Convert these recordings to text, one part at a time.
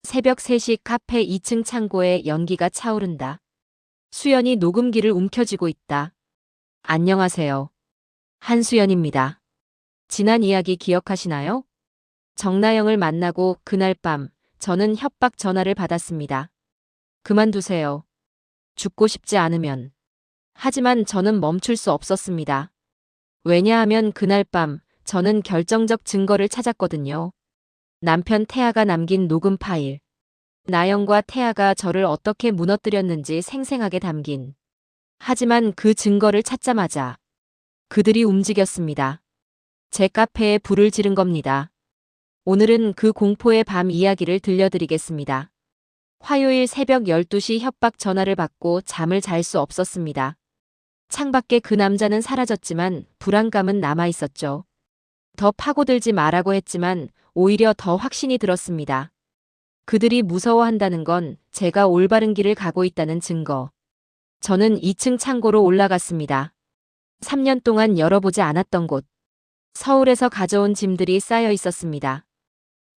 새벽 3시 카페 2층 창고에 연기가 차오른다. 수연이 녹음기를 움켜쥐고 있다. 안녕하세요. 한수연입니다. 지난 이야기 기억하시나요? 정나영을 만나고 그날 밤 저는 협박 전화를 받았습니다. 그만두세요. 죽고 싶지 않으면. 하지만 저는 멈출 수 없었습니다. 왜냐하면 그날 밤 저는 결정적 증거를 찾았거든요. 남편 태아가 남긴 녹음 파일. 나영과 태아가 저를 어떻게 무너뜨렸는지 생생하게 담긴. 하지만 그 증거를 찾자마자 그들이 움직였습니다. 제 카페에 불을 지른 겁니다. 오늘은 그 공포의 밤 이야기를 들려드리겠습니다. 화요일 새벽 12시 협박 전화를 받고 잠을 잘 수 없었습니다. 창밖에 그 남자는 사라졌지만 불안감은 남아있었죠. 더 파고들지 말라고 했지만 오히려 더 확신이 들었습니다. 그들이 무서워한다는 건 제가 올바른 길을 가고 있다는 증거. 저는 2층 창고로 올라갔습니다. 3년 동안 열어보지 않았던 곳. 서울에서 가져온 짐들이 쌓여 있었습니다.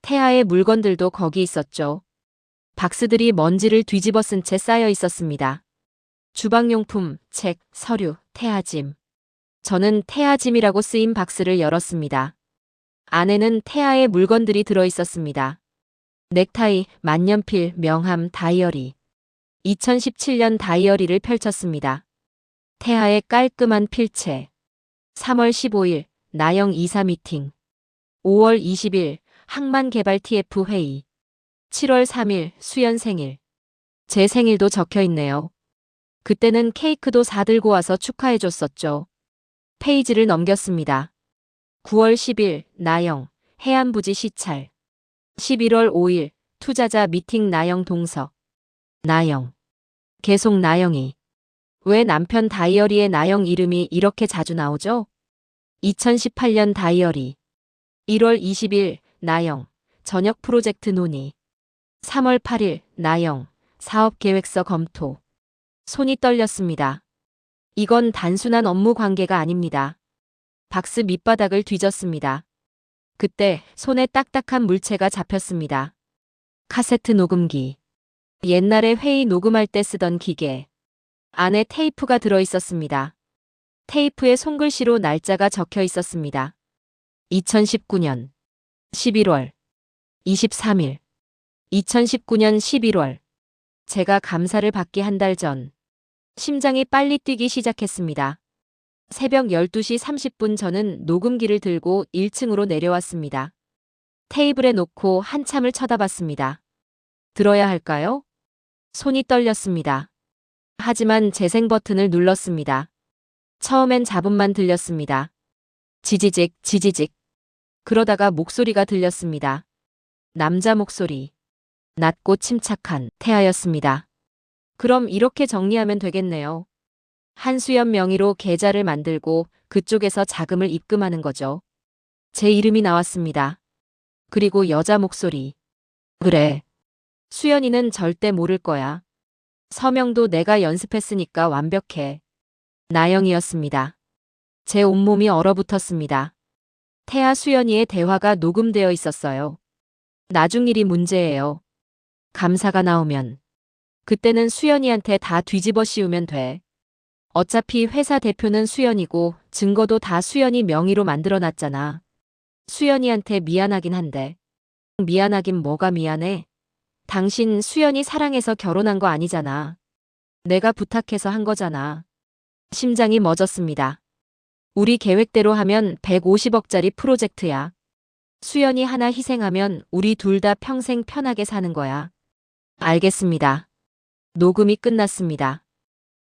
태아의 물건들도 거기 있었죠. 박스들이 먼지를 뒤집어 쓴 채 쌓여 있었습니다. 주방용품, 책, 서류, 태아짐. 저는 태아짐이라고 쓰인 박스를 열었습니다. 안에는 태아의 물건들이 들어 있었습니다. 넥타이, 만년필, 명함, 다이어리. 2017년 다이어리를 펼쳤습니다. 태아의 깔끔한 필체. 3월 15일, 나영 이사 미팅. 5월 20일, 항만개발 TF 회의. 7월 3일, 수연 생일. 제 생일도 적혀 있네요. 그때는 케이크도 사들고 와서 축하해줬었죠. 페이지를 넘겼습니다. 9월 10일, 나영, 해안부지 시찰. 11월 5일, 투자자 미팅 나영 동석. 나영. 계속 나영이. 왜 남편 다이어리에 나영 이름이 이렇게 자주 나오죠? 2018년 다이어리. 1월 20일, 나영. 저녁 프로젝트 논의. 3월 8일, 나영. 사업계획서 검토. 손이 떨렸습니다. 이건 단순한 업무 관계가 아닙니다. 박스 밑바닥을 뒤졌습니다. 그때 손에 딱딱한 물체가 잡혔습니다. 카세트 녹음기. 옛날에 회의 녹음할 때 쓰던 기계. 안에 테이프가 들어 있었습니다. 테이프에 손글씨로 날짜가 적혀 있었습니다. 2019년 11월 23일. 2019년 11월. 제가 감사를 받기 한 달 전. 심장이 빨리 뛰기 시작했습니다. 새벽 12시 30분 저는 녹음기를 들고 1층으로 내려왔습니다. 테이블에 놓고 한참을 쳐다봤습니다. 들어야 할까요? 손이 떨렸습니다. 하지만 재생 버튼을 눌렀습니다. 처음엔 잡음만 들렸습니다. 지지직, 지지직. 그러다가 목소리가 들렸습니다. 남자 목소리. 낮고 침착한 태아였습니다. 그럼 이렇게 정리하면 되겠네요. 한수연 명의로 계좌를 만들고 그쪽에서 자금을 입금하는 거죠. 제 이름이 나왔습니다. 그리고 여자 목소리. 그래. 수연이는 절대 모를 거야. 서명도 내가 연습했으니까 완벽해. 나영이었습니다. 제 온몸이 얼어붙었습니다. 태아 수연이의 대화가 녹음되어 있었어요. 나중 일이 문제예요. 감사가 나오면. 그때는 수연이한테 다 뒤집어 씌우면 돼. 어차피 회사 대표는 수연이고 증거도 다 수연이 명의로 만들어놨잖아. 수연이한테 미안하긴 한데. 미안하긴 뭐가 미안해? 당신 수연이 사랑해서 결혼한 거 아니잖아. 내가 부탁해서 한 거잖아. 심장이 멎었습니다. 우리 계획대로 하면 150억짜리 프로젝트야. 수연이 하나 희생하면 우리 둘 다 평생 편하게 사는 거야. 알겠습니다. 녹음이 끝났습니다.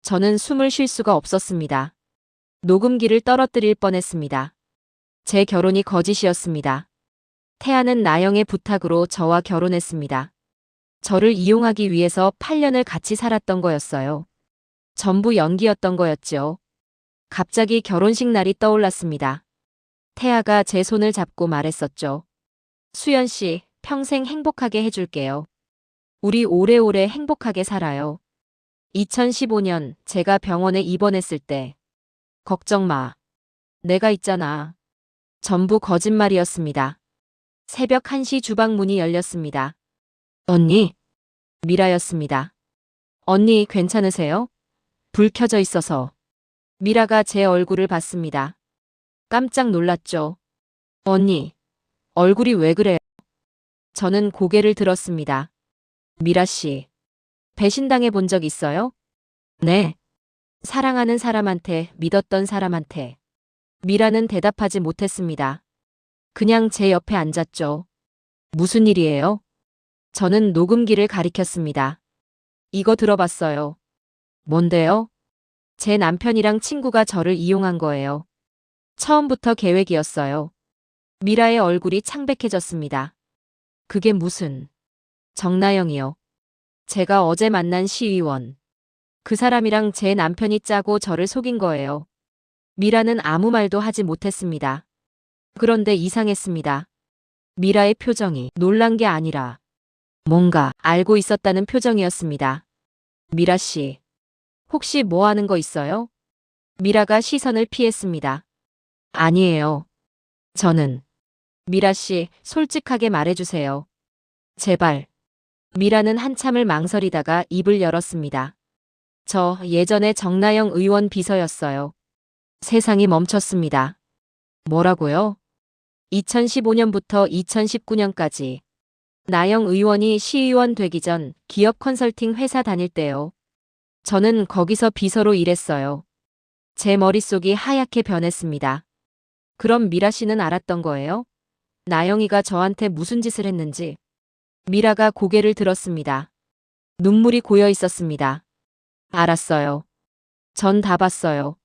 저는 숨을 쉴 수가 없었습니다. 녹음기를 떨어뜨릴 뻔했습니다. 제 결혼이 거짓이었습니다. 태아는 나영의 부탁으로 저와 결혼했습니다. 저를 이용하기 위해서 8년을 같이 살았던 거였어요. 전부 연기였던 거였죠. 갑자기 결혼식 날이 떠올랐습니다. 태아가 제 손을 잡고 말했었죠. 수연 씨, 평생 행복하게 해줄게요. 우리 오래오래 행복하게 살아요. 2015년 제가 병원에 입원했을 때. 걱정 마. 내가 있잖아. 전부 거짓말이었습니다. 새벽 1시 주방 문이 열렸습니다. 언니, 미라였습니다. 언니 괜찮으세요? 불 켜져 있어서. 미라가 제 얼굴을 봤습니다. 깜짝 놀랐죠. 언니, 얼굴이 왜 그래요? 저는 고개를 들었습니다. 미라 씨, 배신당해 본 적 있어요? 네. 사랑하는 사람한테, 믿었던 사람한테. 미라는 대답하지 못했습니다. 그냥 제 옆에 앉았죠. 무슨 일이에요? 저는 녹음기를 가리켰습니다. 이거 들어봤어요. 뭔데요? 제 남편이랑 친구가 저를 이용한 거예요. 처음부터 계획이었어요. 미라의 얼굴이 창백해졌습니다. 그게 무슨... 정나영이요. 제가 어제 만난 시의원. 그 사람이랑 제 남편이 짜고 저를 속인 거예요. 미라는 아무 말도 하지 못했습니다. 그런데 이상했습니다. 미라의 표정이 놀란 게 아니라 뭔가 알고 있었다는 표정이었습니다. 미라 씨, 혹시 뭐 하는 거 있어요? 미라가 시선을 피했습니다. 아니에요. 저는... 미라 씨, 솔직하게 말해주세요. 제발. 미라는 한참을 망설이다가 입을 열었습니다. 저 예전에 정나영 의원 비서였어요. 세상이 멈췄습니다. 뭐라고요? 2015년부터 2019년까지. 나영 의원이 시의원 되기 전 기업 컨설팅 회사 다닐 때요. 저는 거기서 비서로 일했어요. 제 머릿속이 하얗게 변했습니다. 그럼 미라 씨는 알았던 거예요? 나영이가 저한테 무슨 짓을 했는지. 미라가 고개를 들었습니다. 눈물이 고여 있었습니다. 알았어요. 전 다 봤어요.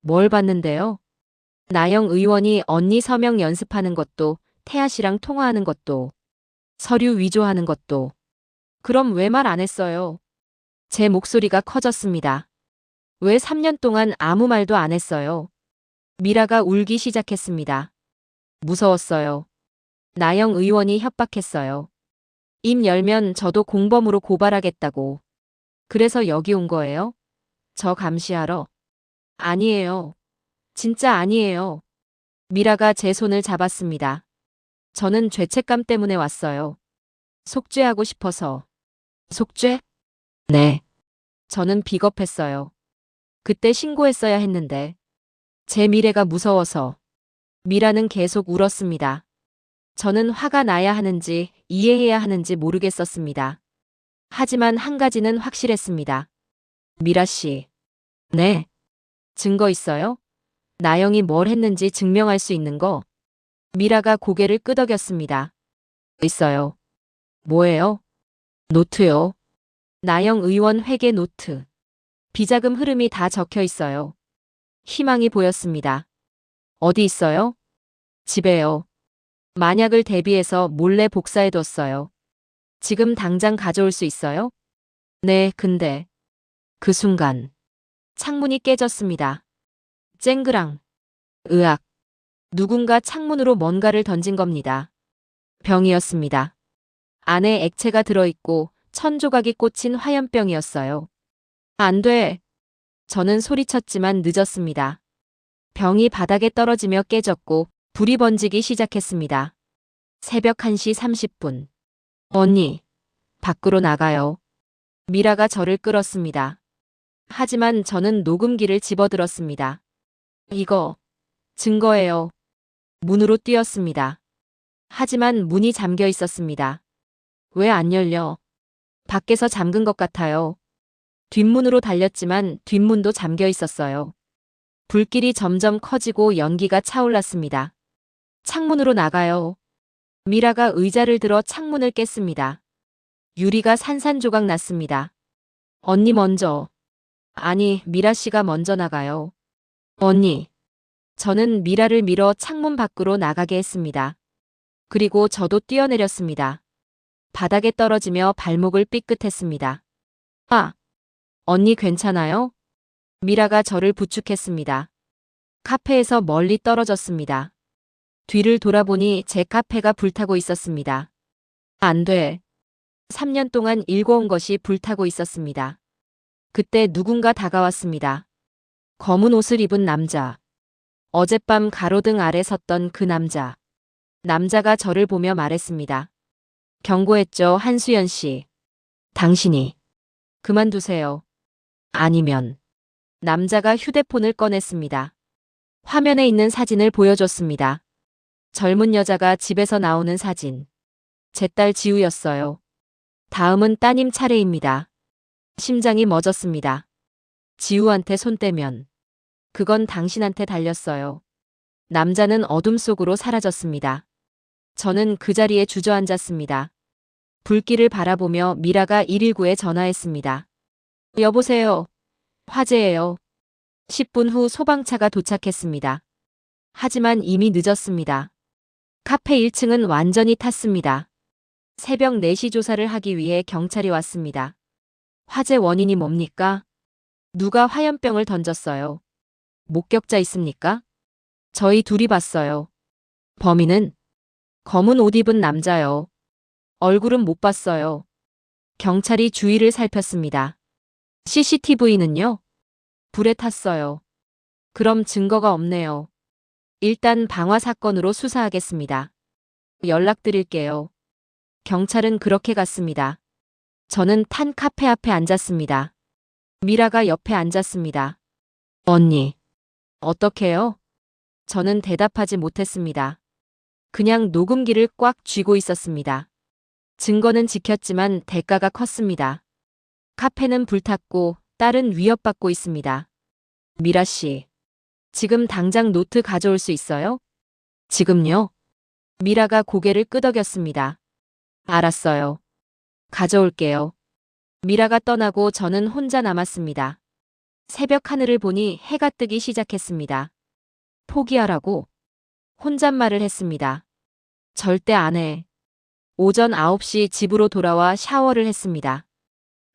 뭘 봤는데요? 나영 의원이 언니 서명 연습하는 것도, 태아 씨랑 통화하는 것도, 서류 위조하는 것도. 그럼 왜 말 안 했어요? 제 목소리가 커졌습니다. 왜 3년 동안 아무 말도 안 했어요? 미라가 울기 시작했습니다. 무서웠어요. 나영 의원이 협박했어요. 입 열면 저도 공범으로 고발하겠다고. 그래서 여기 온 거예요? 저 감시하러? 아니에요. 진짜 아니에요. 미라가 제 손을 잡았습니다. 저는 죄책감 때문에 왔어요. 속죄하고 싶어서. 속죄? 네. 저는 비겁했어요. 그때 신고했어야 했는데. 제 미래가 무서워서. 미라는 계속 울었습니다. 저는 화가 나야 하는지 이해해야 하는지 모르겠었습니다. 하지만 한 가지는 확실했습니다. 미라 씨. 네. 증거 있어요? 나영이 뭘 했는지 증명할 수 있는 거? 미라가 고개를 끄덕였습니다. 있어요. 뭐예요? 노트요. 나영 의원 회계 노트. 비자금 흐름이 다 적혀 있어요. 희망이 보였습니다. 어디 있어요? 집에요. 만약을 대비해서 몰래 복사해뒀어요. 지금 당장 가져올 수 있어요? 네, 근데. 그 순간. 창문이 깨졌습니다. 쨍그랑. 으악. 누군가 창문으로 뭔가를 던진 겁니다. 병이었습니다. 안에 액체가 들어있고 천조각이 꽂힌 화염병이었어요. 안 돼. 저는 소리쳤지만 늦었습니다. 병이 바닥에 떨어지며 깨졌고 불이 번지기 시작했습니다. 새벽 1시 30분. 언니, 밖으로 나가요. 미라가 저를 끌었습니다. 하지만 저는 녹음기를 집어들었습니다. 이거, 증거예요. 문으로 뛰었습니다. 하지만 문이 잠겨 있었습니다. 왜 안 열려? 밖에서 잠근 것 같아요. 뒷문으로 달렸지만 뒷문도 잠겨 있었어요. 불길이 점점 커지고 연기가 차올랐습니다. 창문으로 나가요. 미라가 의자를 들어 창문을 깼습니다. 유리가 산산조각 났습니다. 언니 먼저. 아니, 미라 씨가 먼저 나가요. 언니. 저는 미라를 밀어 창문 밖으로 나가게 했습니다. 그리고 저도 뛰어내렸습니다. 바닥에 떨어지며 발목을 삐끗했습니다. 아, 언니 괜찮아요? 미라가 저를 부축했습니다. 카페에서 멀리 떨어졌습니다. 뒤를 돌아보니 제 카페가 불타고 있었습니다. 안 돼. 3년 동안 일궈온 것이 불타고 있었습니다. 그때 누군가 다가왔습니다. 검은 옷을 입은 남자. 어젯밤 가로등 아래 섰던 그 남자. 남자가 저를 보며 말했습니다. 경고했죠, 한수연 씨. 당신이 그만두세요. 아니면 남자가 휴대폰을 꺼냈습니다. 화면에 있는 사진을 보여줬습니다. 젊은 여자가 집에서 나오는 사진. 제 딸 지우였어요. 다음은 따님 차례입니다. 심장이 멎었습니다. 지우한테 손 떼면 그건 당신한테 달렸어요. 남자는 어둠 속으로 사라졌습니다. 저는 그 자리에 주저앉았습니다. 불길을 바라보며 미라가 119에 전화했습니다. 여보세요. 화재예요. 10분 후 소방차가 도착했습니다. 하지만 이미 늦었습니다. 카페 1층은 완전히 탔습니다. 새벽 4시 조사를 하기 위해 경찰이 왔습니다. 화재 원인이 뭡니까? 누가 화염병을 던졌어요? 목격자 있습니까? 저희 둘이 봤어요. 범인은 검은 옷 입은 남자요. 얼굴은 못 봤어요. 경찰이 주위를 살폈습니다. CCTV는요? 불에 탔어요. 그럼 증거가 없네요. 일단 방화 사건으로 수사하겠습니다. 연락드릴게요. 경찰은 그렇게 갔습니다. 저는 탄 카페 앞에 앉았습니다. 미라가 옆에 앉았습니다. 언니, 어떡해요? 저는 대답하지 못했습니다. 그냥 녹음기를 꽉 쥐고 있었습니다. 증거는 지켰지만 대가가 컸습니다. 카페는 불탔고 딸은 위협받고 있습니다. 미라 씨, 지금 당장 노트 가져올 수 있어요? 지금요? 미라가 고개를 끄덕였습니다. 알았어요. 가져올게요. 미라가 떠나고 저는 혼자 남았습니다. 새벽 하늘을 보니 해가 뜨기 시작했습니다. 포기하라고 혼잣말을 했습니다. 절대 안 해. 오전 9시 집으로 돌아와 샤워를 했습니다.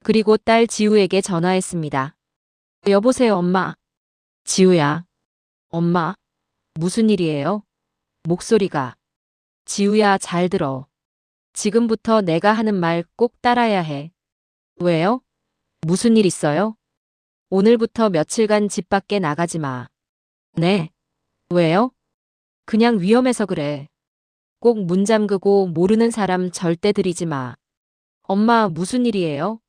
그리고 딸 지우에게 전화했습니다. 여보세요, 엄마. 지우야. 엄마. 무슨 일이에요? 목소리가. 지우야, 잘 들어. 지금부터 내가 하는 말 꼭 따라야 해. 왜요? 무슨 일 있어요? 오늘부터 며칠간 집 밖에 나가지 마. 네. 왜요? 그냥 위험해서 그래. 꼭 문 잠그고 모르는 사람 절대 들이지 마. 엄마, 무슨 일이에요?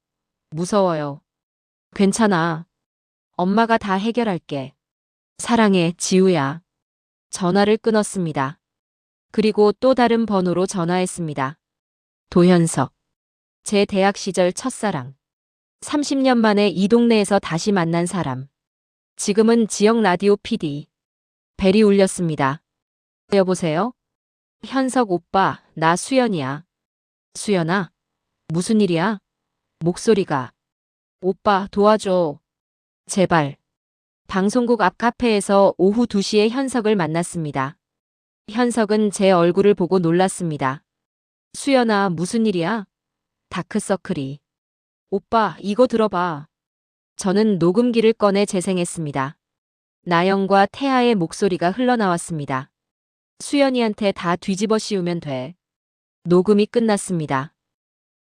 무서워요. 괜찮아. 엄마가 다 해결할게. 사랑해, 지우야. 전화를 끊었습니다. 그리고 또 다른 번호로 전화했습니다. 도현석. 제 대학 시절 첫사랑. 30년 만에 이 동네에서 다시 만난 사람. 지금은 지역 라디오 PD. 벨이 울렸습니다. 여보세요? 현석 오빠, 나 수연이야. 수연아? 무슨 일이야? 목소리가. 오빠, 도와줘. 제발. 방송국 앞 카페에서 오후 2시에 현석을 만났습니다. 현석은 제 얼굴을 보고 놀랐습니다. 수연아, 무슨 일이야? 다크서클이. 오빠, 이거 들어봐. 저는 녹음기를 꺼내 재생했습니다. 나영과 태아의 목소리가 흘러나왔습니다. 수연이한테 다 뒤집어 씌우면 돼. 녹음이 끝났습니다.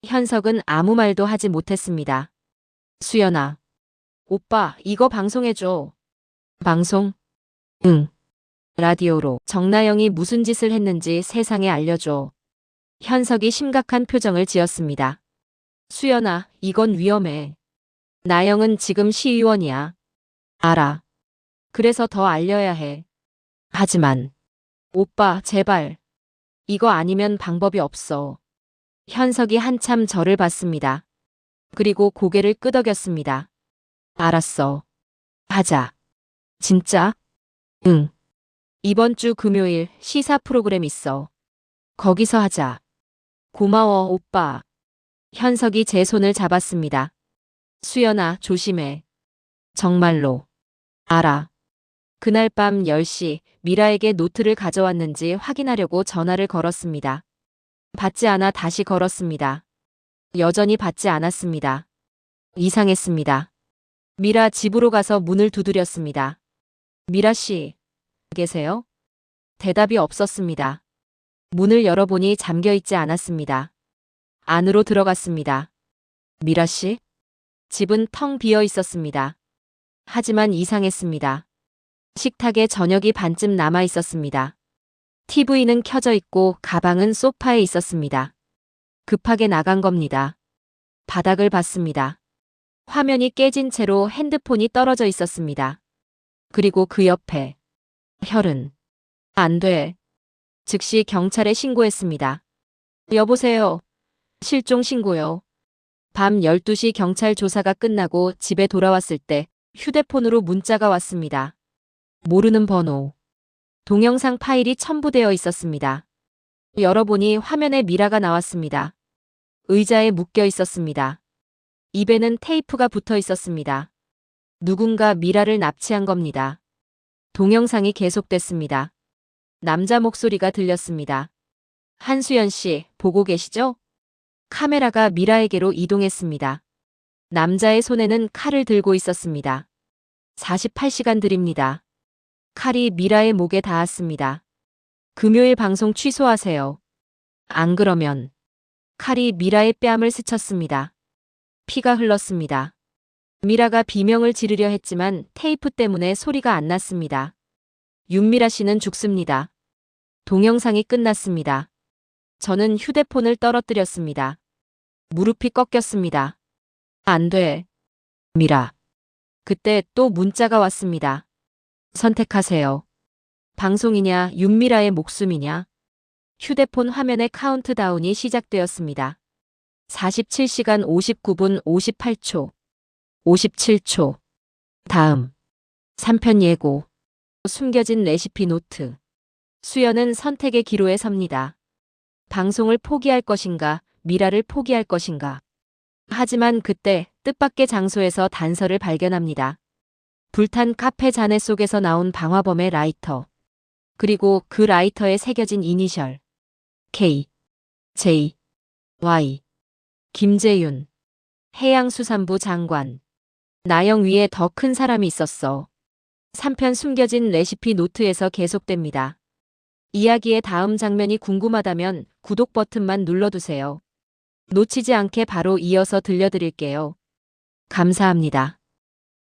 현석은 아무 말도 하지 못했습니다. 수연아. 오빠, 이거 방송해줘. 방송? 응. 라디오로 정나영이 무슨 짓을 했는지 세상에 알려줘. 현석이 심각한 표정을 지었습니다. 수연아, 이건 위험해. 나영은 지금 시의원이야. 알아. 그래서 더 알려야 해. 하지만 오빠, 제발. 이거 아니면 방법이 없어. 현석이 한참 저를 봤습니다. 그리고 고개를 끄덕였습니다. 알았어. 하자. 진짜? 응. 이번 주 금요일 시사 프로그램 있어. 거기서 하자. 고마워, 오빠. 현석이 제 손을 잡았습니다. 수연아, 조심해. 정말로. 알아. 그날 밤 10시 미라에게 노트를 가져왔는지 확인하려고 전화를 걸었습니다. 받지 않아 다시 걸었습니다. 여전히 받지 않았습니다. 이상했습니다. 미라 집으로 가서 문을 두드렸습니다. 미라 씨, 계세요? 대답이 없었습니다. 문을 열어보니 잠겨있지 않았습니다. 안으로 들어갔습니다. 미라 씨? 집은 텅 비어 있었습니다. 하지만 이상했습니다. 식탁에 저녁이 반쯤 남아 있었습니다. TV는 켜져 있고 가방은 소파에 있었습니다. 급하게 나간 겁니다. 바닥을 봤습니다. 화면이 깨진 채로 핸드폰이 떨어져 있었습니다. 그리고 그 옆에 혈은. 안 돼. 즉시 경찰에 신고했습니다. 여보세요. 실종 신고요. 밤 12시 경찰 조사가 끝나고 집에 돌아왔을 때 휴대폰으로 문자가 왔습니다. 모르는 번호. 동영상 파일이 첨부되어 있었습니다. 열어보니 화면에 미라가 나왔습니다. 의자에 묶여 있었습니다. 입에는 테이프가 붙어 있었습니다. 누군가 미라를 납치한 겁니다. 동영상이 계속됐습니다. 남자 목소리가 들렸습니다. 한수연 씨, 보고 계시죠? 카메라가 미라에게로 이동했습니다. 남자의 손에는 칼을 들고 있었습니다. 48시간 드립니다. 칼이 미라의 목에 닿았습니다. 금요일 방송 취소하세요. 안 그러면. 칼이 미라의 뺨을 스쳤습니다. 피가 흘렀습니다. 미라가 비명을 지르려 했지만 테이프 때문에 소리가 안 났습니다. 윤미라 씨는 죽습니다. 동영상이 끝났습니다. 저는 휴대폰을 떨어뜨렸습니다. 무릎이 꺾였습니다. 안 돼. 미라. 그때 또 문자가 왔습니다. 선택하세요. 방송이냐, 윤미라의 목숨이냐. 휴대폰 화면에 카운트다운이 시작되었습니다. 47시간 59분 58초. 57초. 다음. 3편 예고. 숨겨진 레시피 노트. 수연은 선택의 기로에 섭니다. 방송을 포기할 것인가, 미라를 포기할 것인가. 하지만 그때 뜻밖의 장소에서 단서를 발견합니다. 불탄 카페 잔해 속에서 나온 방화범의 라이터. 그리고 그 라이터에 새겨진 이니셜. K, J, Y. 김재윤. 해양수산부 장관. 나영 위에 더 큰 사람이 있었어. 3편 숨겨진 레시피 노트에서 계속됩니다. 이야기의 다음 장면이 궁금하다면 구독 버튼만 눌러두세요. 놓치지 않게 바로 이어서 들려드릴게요. 감사합니다.